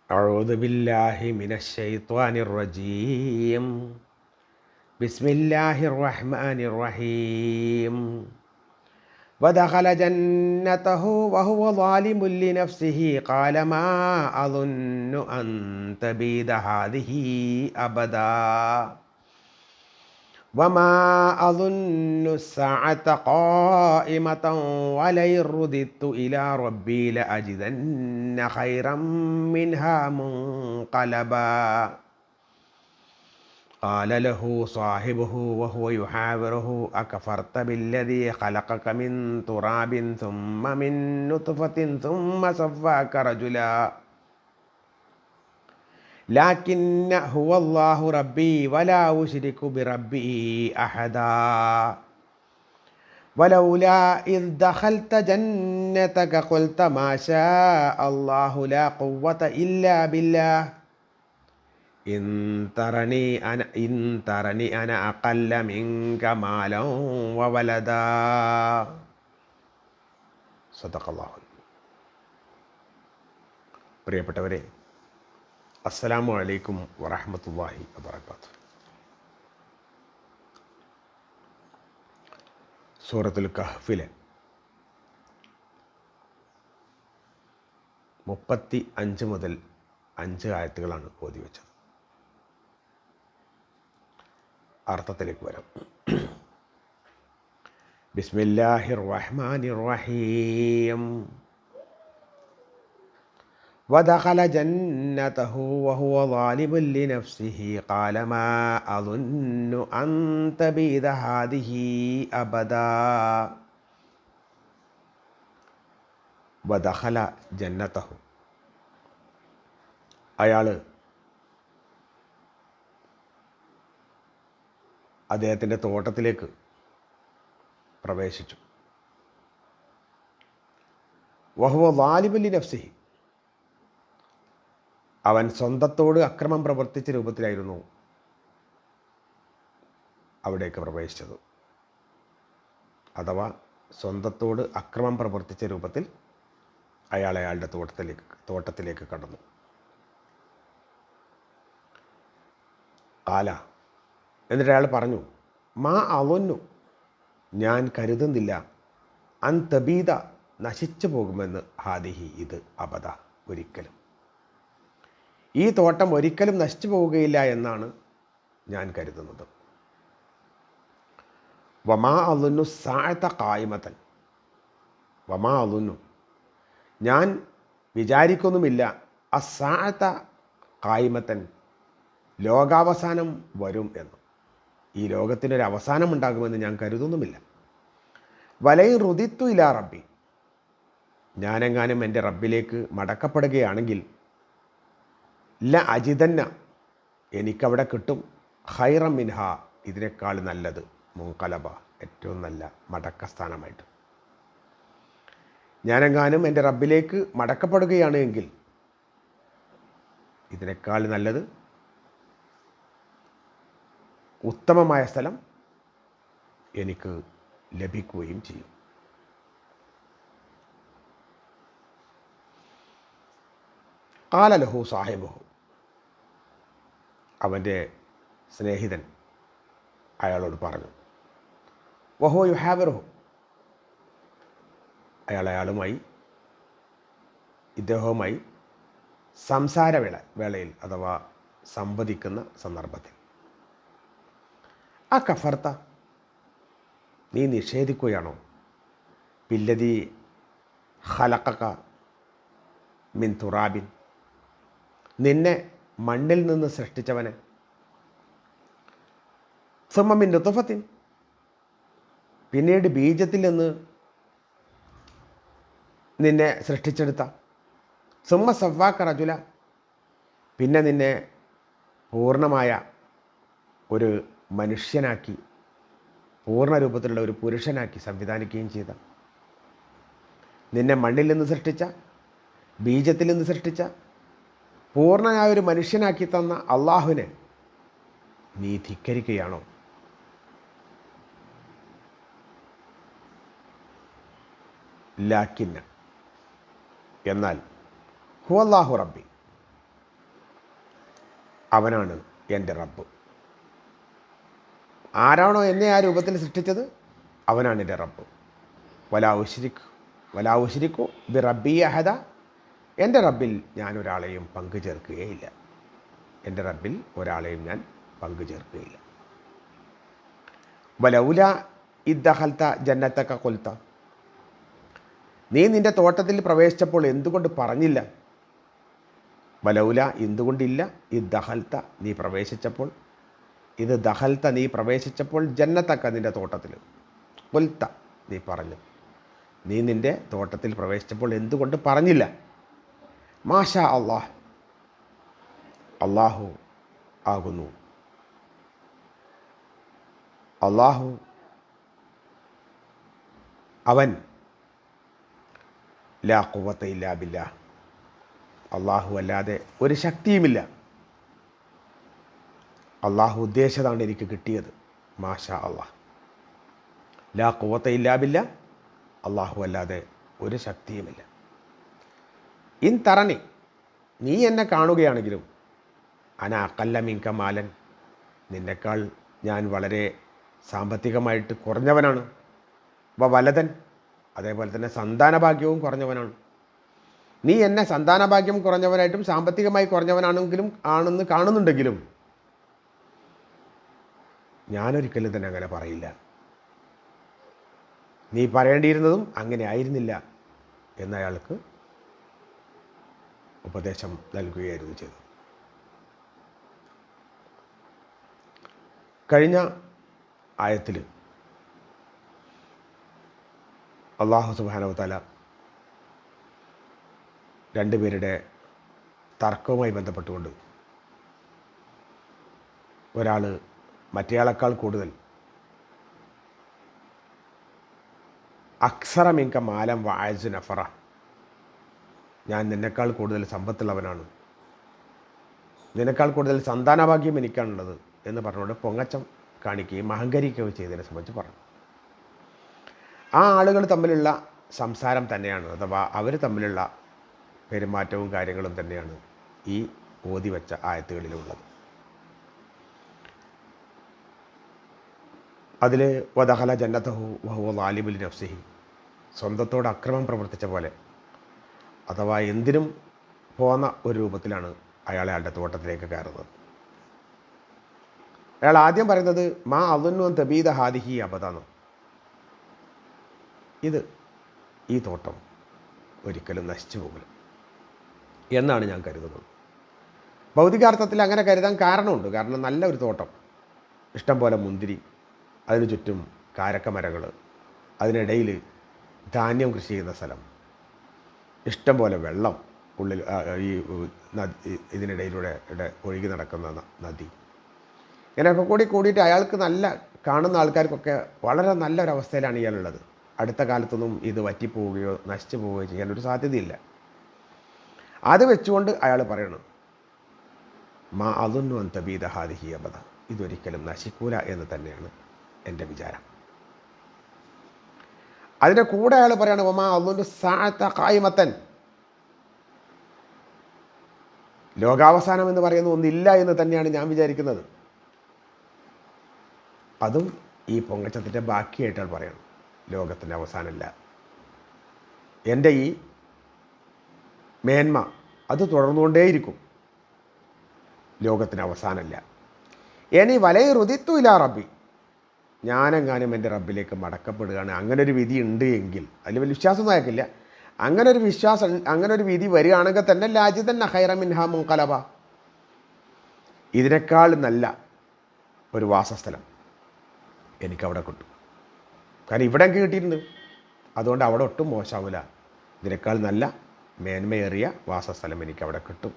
أعوذ بالله من الشيطان الرجيم. بسم الله الرحمن الرحيم. ودخل جنته وهو ظالم لنفسه قال ما أظن أن تبيد هذه أبدا وما أظن الساعة قائمة ولئن رددت إلى ربي لأجدن خيرا منها منقلبا. قال له صاحبه وهو يحاوره أكفرت بالذي خلقك من تراب ثم من نطفة ثم سواك رجلا لكن هو الله ربي ولا أشرك بربي أحدا ولولا إذ دخلت جنتك قلت ما شاء الله لا قوة إلا بالله إن ترني أنا أقل منك مالا وولدا. صدق الله. പ്രിയപ്പെട്ടവരെ, അസ്സലാമു അലൈക്കും വറഹ്മത്തുള്ളാഹി വബറകാതുഹു. സൂറത്തുൽ കഹ്ഫിലെ 35 മുതൽ 5 ആയത്തുകളാണ് ഓതി വെച്ചത്. അർത്ഥത്തിലേക്ക് വരാം. ബിസ്മില്ലാഹിർ റഹ്മാനിർ റഹീം. ودخل جنته وهو ظالم لنفسه قال ما أظن أن تبيد هذه أبدا ودخل جنته. അയാൾ അദ്ദേഹത്തിൻ്റെ തോട്ടത്തിലേക്ക് പ്രവേശിച്ചു. വഹുവ ളാലിബുൻ ലിനഫ്സിഹി. അവൻ സ്വന്തത്തോട് അക്രമം പ്രവർത്തിച്ച രൂപത്തിലായിരുന്നു അവിടേക്ക് പ്രവേശിച്ചത്. അഥവാ സ്വന്തത്തോട് അക്രമം പ്രവർത്തിച്ച രൂപത്തിൽ അയാളുടെ തോട്ടത്തിലേക്ക് കടന്നു. കാല, എന്നിട്ട് അയാൾ പറഞ്ഞു, മാ അവന്നു, ഞാൻ കരുതുന്നില്ല, അൻ തബീദ, നശിച്ചു പോകുമെന്ന്, ഹാദിഹി, ഇത്, അബദ, ഒരിക്കലും, ഈ തോട്ടം ഒരിക്കലും നശിച്ചു പോവുകയില്ല എന്നാണ് ഞാൻ കരുതുന്നത്. വമാ അളുന്നു സാഅത ഖായിമതൻ. വമാ അളുന്നു, ഞാൻ വിചാരിക്കുന്നുമില്ല, അസാഅത ഖായിമതൻ, ലോകാവസാനം വരും എന്ന്, ഈ ലോകത്തിനൊരു അവസാനം ഉണ്ടാകുമെന്ന് ഞാൻ കരുതുന്നുമില്ല. വലൈൻ റുദിത്തു ഇലാ റബ്ബി, ഞാനെങ്ങാനും എൻ്റെ റബ്ബിലേക്ക് മടക്കപ്പെടുകയാണെങ്കിൽ, ല അജിതന്ന, എനിക്കവിടെ കിട്ടും, ഖൈറം മിൻഹ, ഇതിനേക്കാൾ നല്ലത്, മുൻകലബ, ഏറ്റവും നല്ല മടക്കസ്ഥാനമായിട്ട്. ഞാനെങ്ങാനും എൻ്റെ റബ്ബിലേക്ക് മടക്കപ്പെടുകയാണ് എങ്കിൽ ഇതിനേക്കാൾ നല്ലത്, ഉത്തമമായ സ്ഥലം എനിക്ക് ലഭിക്കുകയും ചെയ്യും. ഖാല ലഹു സാഹിബുഹു, അവൻ്റെ സ്നേഹിതൻ അയാളോട് പറഞ്ഞു, വഹുവ യുഹാവിറുഹു, ഇദ്ദേഹവുമായി വേളയിൽ അഥവാ സംവദിക്കുന്ന സന്ദർഭത്തിൽ, ആ കഫർത്ത, നീ നിഷേധിക്കുകയാണോ, ബില്ലദീ ഖലഖക മിൻ തുറാബിൻ, നിന്നെ മണ്ണിൽ നിന്ന് സൃഷ്ടിച്ചവനെ, സുമ്മ മിൻ നുത്ഫത്തിൻ, പിന്നീട് ബീജത്തിൽ നിന്ന് നിന്നെ സൃഷ്ടിച്ചെടുത്ത, സുമ്മ സവ്വാക റജുല, പിന്നെ നിന്നെ പൂർണ്ണമായ ഒരു മനുഷ്യനാക്കി, പൂർണ്ണ രൂപത്തിലുള്ള ഒരു പുരുഷനാക്കി സംവിധാനിക്കുകയും ചെയ്ത, നിന്നെ മണ്ണിൽ നിന്ന് സൃഷ്ടിച്ച, ബീജത്തിൽ നിന്ന് സൃഷ്ടിച്ച, പൂർണ്ണനായ ഒരു മനുഷ്യനാക്കി തന്ന അള്ളാഹുവിനെ നീ ധിക്കരിക്കുകയാണോ? ലാക്കിന്ന, എന്നാൽ ഹുവല്ലാഹു റബ്ബി, അവനാണ് എൻ്റെ റബ്ബ്. ആരാണോ എന്നെ ആ രൂപത്തിൽ സൃഷ്ടിച്ചത് അവനാണ് എൻ്റെ റബ്ബ്. വലാ ഉശ്രിക്കു ബി റബ്ബി അഹദ, എൻ്റെ റബ്ബിൽ ഞാൻ ഒരാളെയും പങ്കു ചേർക്കുകയില്ല. എൻ്റെ റബ്ബിൽ ഒരാളെയും ഞാൻ പങ്കു ചേർക്കുകയില്ല. വലൗല ഇദ്ദഖൽത ജന്നത്തക ഖുൽത, നീ നിൻ്റെ തോട്ടത്തിൽ പ്രവേശിച്ചപ്പോൾ എന്തുകൊണ്ട് പറഞ്ഞില്ല? വലൗല എന്തുകൊണ്ടില്ല, ഇദ്ദഖൽത നീ പ്രവേശിച്ചപ്പോൾ, ഇത് ദഖൽത നീ പ്രവേശിച്ചപ്പോൾ, ജന്നത്തക്ക നിൻ്റെ തോട്ടത്തിൽ, ഖുൽത നീ പറഞ്ഞു, നീ നിൻ്റെ തോട്ടത്തിൽ പ്രവേശിച്ചപ്പോൾ എന്തുകൊണ്ട് പറഞ്ഞില്ല? മാഷാ അല്ലാഹ്, അള്ളാഹു ആകുന്നു, അള്ളാഹു അവൻ, ലാ ഖുവത ഇല്ലാ ബില്ലാഹ്, അള്ളാഹു അല്ലാതെ ഒരു ശക്തിയുമില്ല. അള്ളാഹു ഉദ്ദേശിച്ചതാണ് എനിക്ക് കിട്ടിയത്. മാഷാ അള്ളാഹ്, ലാ ഖുവത ഇല്ലാ ബില്ലാഹ്, അള്ളാഹു അല്ലാതെ ഒരു ശക്തിയുമില്ല. ഇൻ തറനി, നീ എന്നെ കാണുകയാണെങ്കിലും, അന അഖല്ല മിൻക മാലൻ, നിന്നെക്കാൾ ഞാൻ വളരെ സാമ്പത്തികമായിട്ട് കുറഞ്ഞവനാണ്. വലതൻ, അതേപോലെ തന്നെ സന്താനഭാഗ്യവും കുറഞ്ഞവനാണ്. നീ എന്നെ സന്താനഭാഗ്യം കുറഞ്ഞവനായിട്ടും സാമ്പത്തികമായി കുറഞ്ഞവനാണെങ്കിലും ആണെന്ന് കാണുന്നുണ്ടെങ്കിലും ഞാനൊരിക്കലും തന്നെ അങ്ങനെ പറയില്ല. നീ പറയേണ്ടിയിരുന്നതും അങ്ങനെ ആയിരുന്നില്ല എന്നയാൾക്ക് ഉപദേശം നൽകുകയായിരുന്നു ചെയ്തത്. കഴിഞ്ഞ ആയത്തിൽ അല്ലാഹു സുബ്ഹാനഹു വ തആല രണ്ടുപേരുടെ തർക്കവുമായി ബന്ധപ്പെട്ടുകൊണ്ട് ഒരാൾ മറ്റേയാളെക്കാൾ കൂടുതൽ അക്സറ മിൻക മാലം വഅസു നഫറ, ഞാൻ നിന്നെക്കാൾ കൂടുതൽ സമ്പത്തുള്ളവനാണ്, നിന്നെക്കാൾ കൂടുതൽ സന്താനഭാഗ്യം എനിക്കാണുള്ളത് എന്ന് പറഞ്ഞുകൊണ്ട് പൊങ്ങച്ചം കാണിക്കുകയും അഹങ്കരിക്കുകയും ചെയ്തതിനെ സംബന്ധിച്ച് പറഞ്ഞു. ആ ആളുകൾ തമ്മിലുള്ള സംസാരം തന്നെയാണ്, അഥവാ അവർ തമ്മിലുള്ള പെരുമാറ്റവും കാര്യങ്ങളും തന്നെയാണ് ഈ ഓതി വച്ച ആയത്തുകളിലുള്ളത്. അതിൽ വദഖല ജന്നതഹു വഹുവ ളാലിബുൽ നഫ്സിഹി, സ്വന്തത്തോട് അക്രമം പ്രവർത്തിച്ച പോലെ, അഥവാ എന്തിനും പോന്ന ഒരു രൂപത്തിലാണ് അയാൾ അയാളുടെ തോട്ടത്തിലേക്ക് കയറുന്നത്. അയാൾ ആദ്യം പറയുന്നത് മാ അദുന്നു തബീദ ഹാദിഹി അബദാന്ന്, ഈ തോട്ടം ഒരിക്കലും നശിച്ചു പോകില്ല എന്നാണ് ഞാൻ കരുതുന്നത്. ഭൗതികാർത്ഥത്തിൽ അങ്ങനെ കരുതാൻ കാരണമുണ്ട്. കാരണം നല്ല ഒരു തോട്ടം, ഇഷ്ടം പോലെ മുന്തിരി, അതിനു ചുറ്റും കാരക്കമരങ്ങൾ, അതിനിടയിൽ ധാന്യം കൃഷി ചെയ്യുന്ന സ്ഥലം, ഇഷ്ടം പോലെ വെള്ളം ഉള്ളിൽ, ഈ ഇതിനിടയിലൂടെ ഒഴുകി നടക്കുന്ന നദി, ഇങ്ങനെയൊക്കെ കൂടിയിട്ട് അയാൾക്ക് നല്ല, കാണുന്ന ആൾക്കാർക്കൊക്കെ വളരെ നല്ലൊരവസ്ഥയിലാണ് ഇയാളുള്ളത്. അടുത്ത കാലത്തൊന്നും ഇത് വറ്റിപ്പോവുകയോ നശിച്ചു പോവുകയോ ചെയ്യാനൊരു സാധ്യതയില്ല. അത് വെച്ചുകൊണ്ട് അയാൾ പറയണം മാ അദുന്നു അൻ തബീദ ഹാദിഹി അബദ, ഇതൊരിക്കലും നശിക്കൂല എന്ന് തന്നെയാണ് എൻ്റെ വിചാരം. അതിൻ്റെ കൂടെ അയാൾ പറയാണ് വമാ അദുന്നു സഅത ഖായിമത്തൻ, ലോകാവസാനം എന്ന് പറയുന്ന ഒന്നില്ല എന്ന് തന്നെയാണ് ഞാൻ വിചാരിക്കുന്നത്. അതും ഈ പൊങ്ങച്ചത്തിൻ്റെ ബാക്കിയായിട്ടാണ് പറയണം. ലോകത്തിൻ്റെ അവസാനമല്ല, എൻ്റെ ഈ മേന്മ അത് തുടർന്നുകൊണ്ടേയിരിക്കും, ലോകത്തിന് അവസാനമല്ല. ഇനി വലയ റുദിത്തു ഇലാ റബ്ബി, ഞാനെങ്ങാനും എൻ്റെ റബ്ബിലേക്ക് മടക്കപ്പെടുകയാണ്, അങ്ങനെ ഒരു വിധി ഉണ്ട് എങ്കിൽ, അതിൽ വലിയ വിശ്വാസമൊന്നും ആയിരിക്കില്ല, അങ്ങനെ ഒരു വിധി വരികയാണെങ്കിൽ തന്നെ ലാജിദൻ ഖൈറ മിൻഹാ മുൻഖലബ, ഇതിനേക്കാൾ നല്ല ഒരു വാസസ്ഥലം എനിക്കവിടെ കിട്ടും. കാരണം ഇവിടെ എനിക്ക് കിട്ടിയിട്ടുണ്ട്, അതുകൊണ്ട് അവിടെ ഒട്ടും മോശമാവില്ല, ഇതിനേക്കാൾ നല്ല മേന്മയേറിയ വാസസ്ഥലം എനിക്കവിടെ കിട്ടും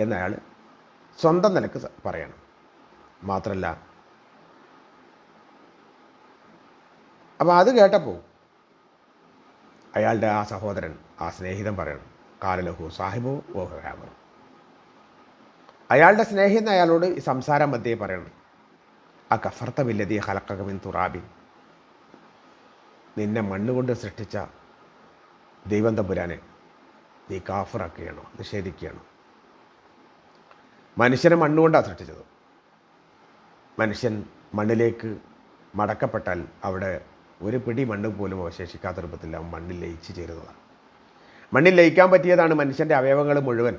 എന്നയാൾ സ്വന്തം നിലക്ക് പറയണം. മാത്രമല്ല, അപ്പോൾ അത് കേട്ടപ്പോൾ അയാളുടെ ആ സഹോദരൻ, ആ സ്നേഹിതൻ പറയണം കാലലഹു സാഹിബു ഓഹ് ഹാമർ, അയാളുടെ സ്നേഹിതൻ അയാളോട് സംസാരം മധ്യേ പറയണം ആ കഫർത്ത ബില്ലദീ ഖലഖക മിൻ തുറാബിൻ, നിന്നെ മണ്ണുകൊണ്ട് സൃഷ്ടിച്ച ദൈവം തമ്പുരാനെ നീ കാഫിറാക്കുകയാണോ, നിഷേധിക്കുകയാണോ? മനുഷ്യനെ മണ്ണുകൊണ്ടാണ് സൃഷ്ടിച്ചത്. മനുഷ്യൻ മണ്ണിലേക്ക് മടക്കപ്പെട്ടാൽ അവിടെ ഒരു പിടി മണ്ണ് പോലും അവശേഷിക്കാത്ത രൂപത്തിൽ അവൻ മണ്ണിൽ ലയിച്ച് ചേരുന്നതാണ്. മണ്ണിൽ ലയിക്കാൻ പറ്റിയതാണ് മനുഷ്യൻ്റെ അവയവങ്ങൾ മുഴുവൻ.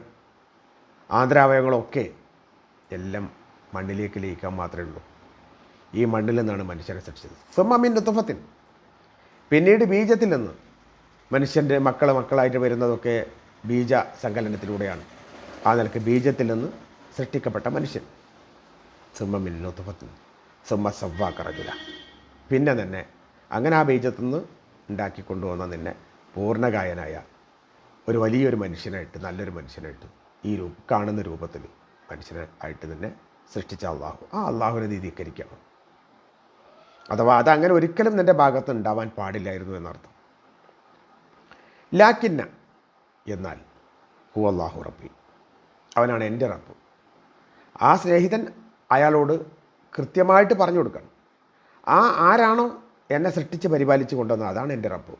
ആന്തരാവയവങ്ങളൊക്കെ എല്ലാം മണ്ണിലേക്ക് ലയിക്കാൻ മാത്രമേ ഉള്ളൂ. ഈ മണ്ണിൽ നിന്നാണ് മനുഷ്യനെ സൃഷ്ടിച്ചത്. സുമ്മമിൻ നുത്ഫത്തിൻ, പിന്നീട് ബീജത്തിൽ നിന്ന് മനുഷ്യൻ്റെ മക്കളായിട്ട് വരുന്നതൊക്കെ ബീജ സങ്കലനത്തിലൂടെയാണ്. ആ നിലക്ക് ബീജത്തിൽ നിന്ന് സൃഷ്ടിക്കപ്പെട്ട മനുഷ്യൻ. സുമ്മമിൻ നുത്ഫത്തിൻ സുമ്മ സവ്വാക റജുല, പിന്നെ തന്നെ അങ്ങനെ ആ ബീജത്തിൽ നിന്ന് ഉണ്ടാക്കിക്കൊണ്ടുവന്ന നിന്നെ പൂർണ്ണകായനായ ഒരു വലിയൊരു മനുഷ്യനായിട്ട്, നല്ലൊരു മനുഷ്യനായിട്ട്, ഈ കാണുന്ന രൂപത്തിൽ മനുഷ്യനായിട്ട് നിന്നെ സൃഷ്ടിച്ച അള്ളാഹു, ആ അള്ളാഹുവിനെ നീ ധിക്കരിക്കണം. അഥവാ അതങ്ങനെ ഒരിക്കലും നിൻ്റെ ഭാഗത്ത് ഉണ്ടാവാൻ പാടില്ലായിരുന്നു എന്നർത്ഥം. ലാക്കിന്ന, എന്നാൽ ഹു അള്ളാഹു റബ്ബി, അവനാണ് എൻ്റെ റബ്ബ്. ആ സ്നേഹിതൻ അയാളോട് കൃത്യമായിട്ട് പറഞ്ഞു കൊടുക്കണം. ആരാണോ എന്നെ സൃഷ്ടിച്ച് പരിപാലിച്ച് കൊണ്ടുവന്നത് അതാണ് എൻ്റെ റബ്ബ്.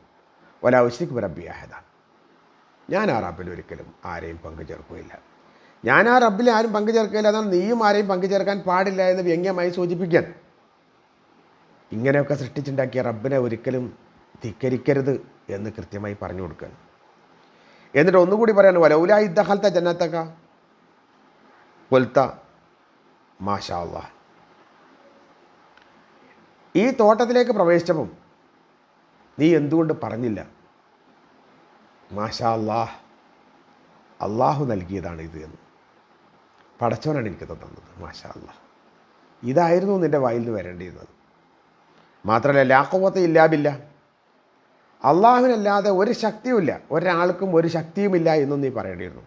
വലാ ഉശ്രികു ബിറബ്ബി അഹദ, ഞാൻ ആ റബ്ബിൽ ഒരിക്കലും ആരെയും പങ്കു ചേർക്കുകയില്ല. ഞാൻ ആ റബ്ബിൽ ആരും പങ്കു ചേർക്കുകയില്ല, അതാണ് നീയും ആരെയും പങ്കു ചേർക്കാൻ പാടില്ല എന്ന് വ്യംഗ്യമായി സൂചിപ്പിക്കാൻ. ഇങ്ങനെയൊക്കെ സൃഷ്ടിച്ചുണ്ടാക്കിയ റബ്ബിനെ ഒരിക്കലും ധിക്കരിക്കരുത് എന്ന് കൃത്യമായി പറഞ്ഞു കൊടുക്കാൻ. എന്നിട്ട് ഒന്നുകൂടി പറയാൻ, വലൗലാ ഇദ് ദഖൽത ജന്നതക ഖുൽത മാഷാ അല്ലാഹ്, ഈ തോട്ടത്തിലേക്ക് പ്രവേശിച്ചപ്പം നീ എന്തുകൊണ്ട് പറഞ്ഞില്ല മാഷാ അല്ലാഹ്, അള്ളാഹു നൽകിയതാണ് ഇത് എന്ന്, പടച്ചവനാണ് എനിക്കത് തന്നത്, മാഷാ അല്ലാഹ്. ഇതായിരുന്നു നിൻ്റെ വായിൽ നിന്ന് വരേണ്ടിയിരുന്നത്. മാത്രമല്ല ലാ ഖുവത ഇല്ലാ ബില്ലാഹ്, അള്ളാഹുവിനല്ലാതെ ഒരു ശക്തിയുമില്ല, ഒരാൾക്കും ഒരു ശക്തിയുമില്ല എന്നും നീ പറയേണ്ടിയിരുന്നു.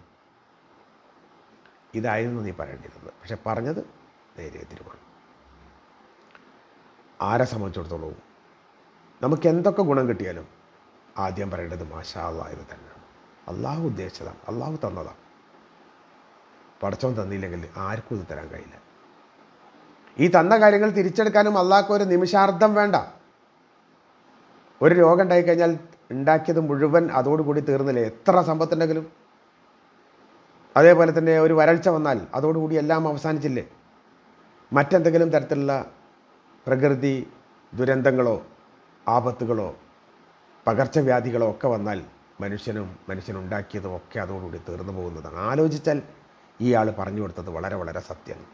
ഇതായിരുന്നു നീ പറയേണ്ടിയിരുന്നത്. പക്ഷെ പറഞ്ഞത് നേരെ എതിരുമാണ്. ആരെ സംബന്ധിച്ചിടത്തോളവും നമുക്ക് എന്തൊക്കെ ഗുണം കിട്ടിയാലും ആദ്യം പറയേണ്ടത് മാഷാ അല്ലാഹ് എന്ന് തന്നെയാണ്. അള്ളാഹു ഉദ്ദേശിച്ചതാണ്, അള്ളാഹു തന്നതാണ്. പടച്ചവൻ തന്നില്ലെങ്കിൽ ആർക്കും ഇത് തരാൻ കഴിയില്ല. ഈ തന്ന കാര്യങ്ങൾ തിരിച്ചെടുക്കാനും അള്ളാഹ്ക്ക് ഒരു നിമിഷാർദ്ധം വേണ്ട. ഒരു രോഗം ഉണ്ടായിക്കഴിഞ്ഞാൽ ഉണ്ടാക്കിയത് മുഴുവൻ അതോടുകൂടി തീർന്നില്ലേ, എത്ര സമ്പത്തുണ്ടെങ്കിലും. അതേപോലെ തന്നെ ഒരു വരൾച്ച വന്നാൽ അതോടുകൂടി എല്ലാം അവസാനിച്ചില്ലേ. മറ്റെന്തെങ്കിലും തരത്തിലുള്ള പ്രകൃതി ദുരന്തങ്ങളോ ആപത്തുകളോ പകർച്ചവ്യാധികളോ ഒക്കെ വന്നാൽ മനുഷ്യനുണ്ടാക്കിയതും ഒക്കെ അതോടുകൂടി തീർന്നു പോകുന്നതാണ്. ആലോചിച്ചാൽ ഈ ആൾ പറഞ്ഞു കൊടുത്തത് വളരെ വളരെ സത്യമാണ്.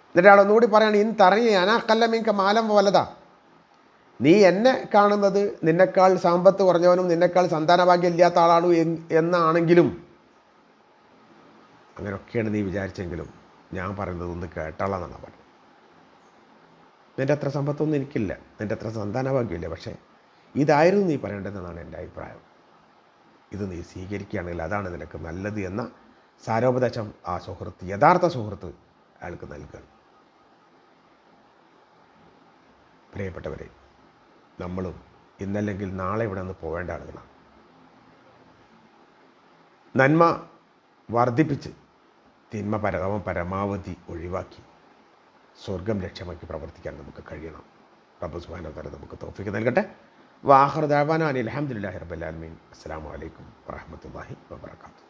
എന്നിട്ട് ആൾ ഒന്നുകൂടി പറയുകയാണ്, ഇൻ തറഞ്ഞ് അനാക്കല്ല മീൻക മാലം വലതാ, നീ എന്നെ കാണുന്നത് നിന്നെക്കാൾ സമ്പത്ത് കുറഞ്ഞവനും നിന്നെക്കാൾ സന്താനഭാഗ്യം ഇല്ലാത്ത ആളാണ് എന്നാണെങ്കിലും, അങ്ങനെയൊക്കെയാണ് നീ വിചാരിച്ചെങ്കിലും ഞാൻ പറയുന്നത് ഒന്ന് കേട്ടാളാന്നാണ് പറഞ്ഞത്. നിൻ്റെ അത്ര സമ്പത്തൊന്നും എനിക്കില്ല, നിൻ്റെ അത്ര സന്താനഭാഗ്യമില്ല, പക്ഷേ ഇതായിരുന്നു നീ പറയേണ്ടതെന്നാണ് എൻ്റെ അഭിപ്രായം. ഇത് നീ സ്വീകരിക്കുകയാണെങ്കിൽ അതാണ് നിനക്ക് നല്ലത് എന്ന സാരോപദേശം ആ സുഹൃത്ത്, യഥാർത്ഥ സുഹൃത്ത് അയാൾക്ക് നൽകുകയാണ്. പ്രിയപ്പെട്ടവരെ, നമ്മളും ഇന്നല്ലെങ്കിൽ നാളെ ഇവിടെ നിന്ന് പോവേണ്ട ആളുകളാണ്. നന്മ വർദ്ധിപ്പിച്ച് തിന്മ പരമാവധി ഒഴിവാക്കി സ്വർഗം ലക്ഷ്യമാക്കി പ്രവർത്തിക്കാൻ നമുക്ക് കഴിയണം. റബ്ബ് സുബ്ഹാനഹു വ തആല നമുക്ക് തൗഫീഖ് നൽകട്ടെ. വാഖിറു ദഅവാനാ അൽഹംദുലില്ലാഹി റബ്ബിൽ ആലമീൻ. അസ്സലാമു അലൈക്കും വറഹ്മത്തുള്ളാഹി വബറകാതുഹു.